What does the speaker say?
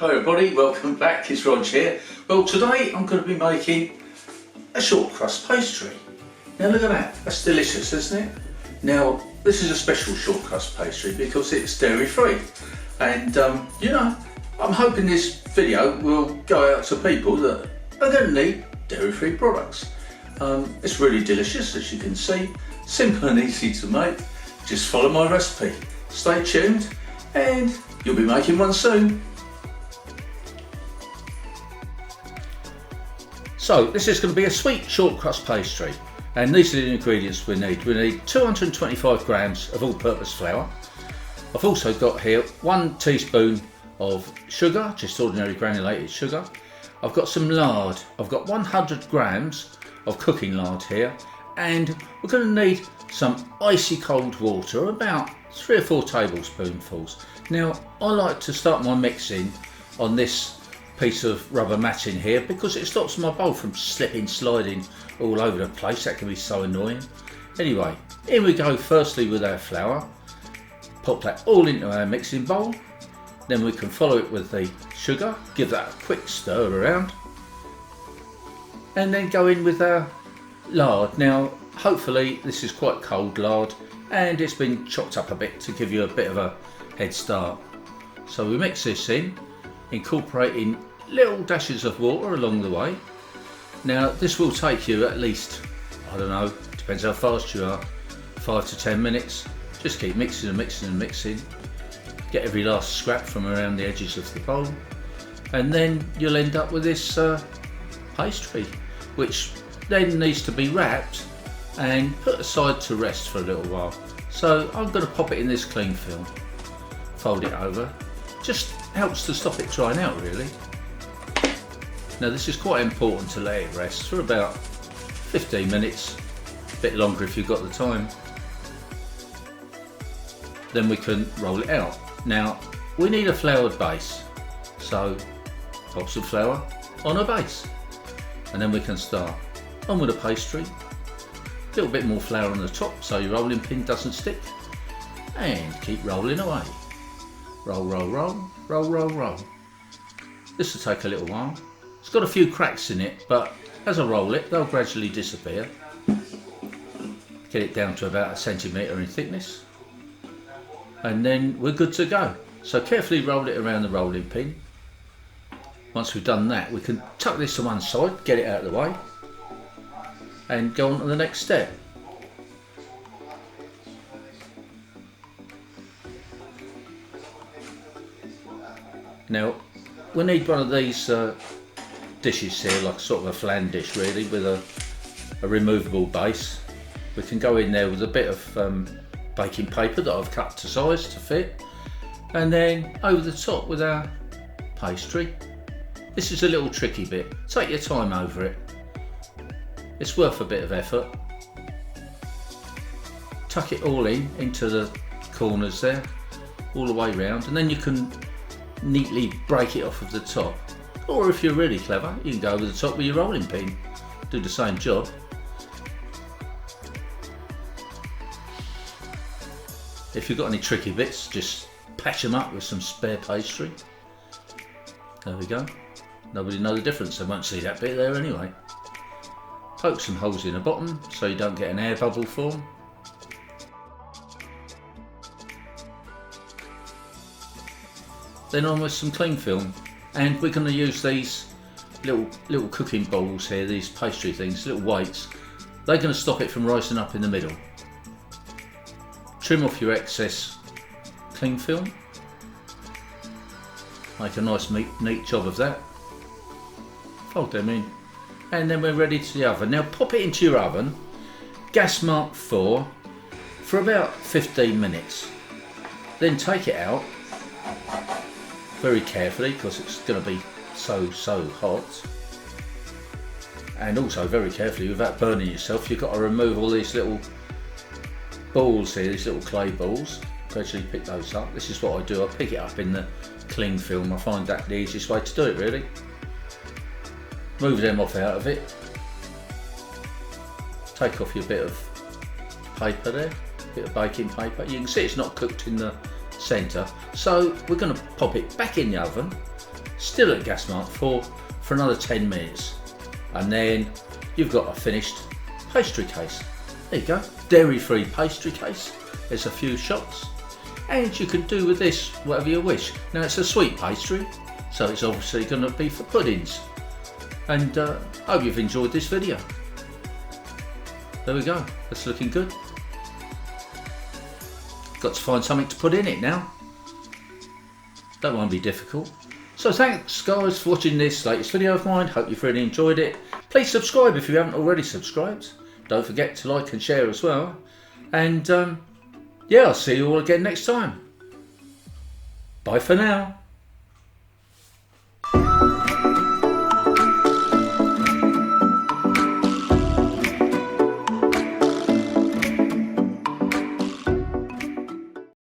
Hi everybody, welcome back, it's Rog here. Well, today I'm going to be making a short crust pastry. Now look at that, that's delicious, isn't it? Now this is a special short crust pastry because it's dairy free, and you know, I'm hoping this video will go out to people that are going to need dairy free products. It's really delicious, as you can see, simple and easy to make. Just follow my recipe, stay tuned and you'll be making one soon. So this is going to be a sweet short crust pastry, and these are the ingredients we need. We need 225 grams of all-purpose flour. I've also got here 1 teaspoon of sugar, just ordinary granulated sugar. I've got some lard. I've got 100 grams of cooking lard here, and we're going to need some icy cold water, about 3 or 4 tablespoonfuls. Now I like to start my mixing on this piece of rubber matting here because it stops my bowl from slipping, sliding all over the place. That can be so annoying. Anyway, here we go firstly with our flour. Pop that all into our mixing bowl. Then we can follow it with the sugar, give that a quick stir around, and then go in with our lard. Now hopefully this is quite cold lard and it's been chopped up a bit to give you a bit of a head start. So we mix this in, incorporating little dashes of water along the way. Now this will take you at least, I don't know, depends how fast you are, 5 to 10 minutes. Just keep mixing and mixing and mixing. Get every last scrap from around the edges of the bowl, and then you'll end up with this pastry, which then needs to be wrapped and put aside to rest for a little while. So I'm going to pop it in this cling film, fold it over. Just helps to stop it drying out really. Now this is quite important to let it rest for about 15 minutes, a bit longer if you've got the time. Then we can roll it out. Now we need a floured base, so pop some flour on a base, and then we can start on with the pastry. A little bit more flour on the top so your rolling pin doesn't stick, and keep rolling away. Roll, roll, roll, roll, roll, roll. This will take a little while. It's got a few cracks in it, but as I roll it, they'll gradually disappear. Get it down to about 1 centimetre in thickness, and then we're good to go. So carefully roll it around the rolling pin. Once we've done that, we can tuck this to one side, get it out of the way, and go on to the next step. Now we need one of these dishes here, like sort of a flan dish really, with a removable base. We can go in there with a bit of baking paper that I've cut to size to fit, and then over the top with our pastry. This is a little tricky bit, take your time over it. It's worth a bit of effort. Tuck it all into the corners there, all the way round, and then you can neatly break it off of the top. Or if you're really clever, you can go over the top with your rolling pin, do the same job. If you've got any tricky bits, just patch them up with some spare pastry. There we go. Nobody knows the difference, they won't see that bit there anyway. Poke some holes in the bottom so you don't get an air bubble form. Then on with some cling film, and we're going to use these little cooking balls here, these pastry things, little weights. They're going to stop it from rising up in the middle. Trim off your excess cling film. Make a nice neat job of that. Fold them in, and then we're ready to the oven. Now pop it into your oven, gas mark 4, for about 15 minutes. Then take it out very carefully because it's going to be so hot, and also very carefully without burning yourself. You've got to remove all these little balls here, these little clay balls. Gradually pick those up. This is what I do, I pick it up in the cling film. I find that the easiest way to do it really. Move them off out of it. Take off your bit of paper there, bit of baking paper. You can see it's not cooked in the centre, so we're going to pop it back in the oven, still at gas mark for another 10 minutes. And then you've got a finished pastry case. There you go, dairy-free pastry case. There's a few shots. And you can do with this whatever you wish. Now it's a sweet pastry, so it's obviously going to be for puddings. And I hope you've enjoyed this video. There we go, that's looking good. Got to find something to put in it now. Don't want to be difficult. So thanks guys for watching this latest video of mine. Hope you've really enjoyed it. Please subscribe if you haven't already subscribed. Don't forget to like and share as well. And yeah, I'll see you all again next time. Bye for now.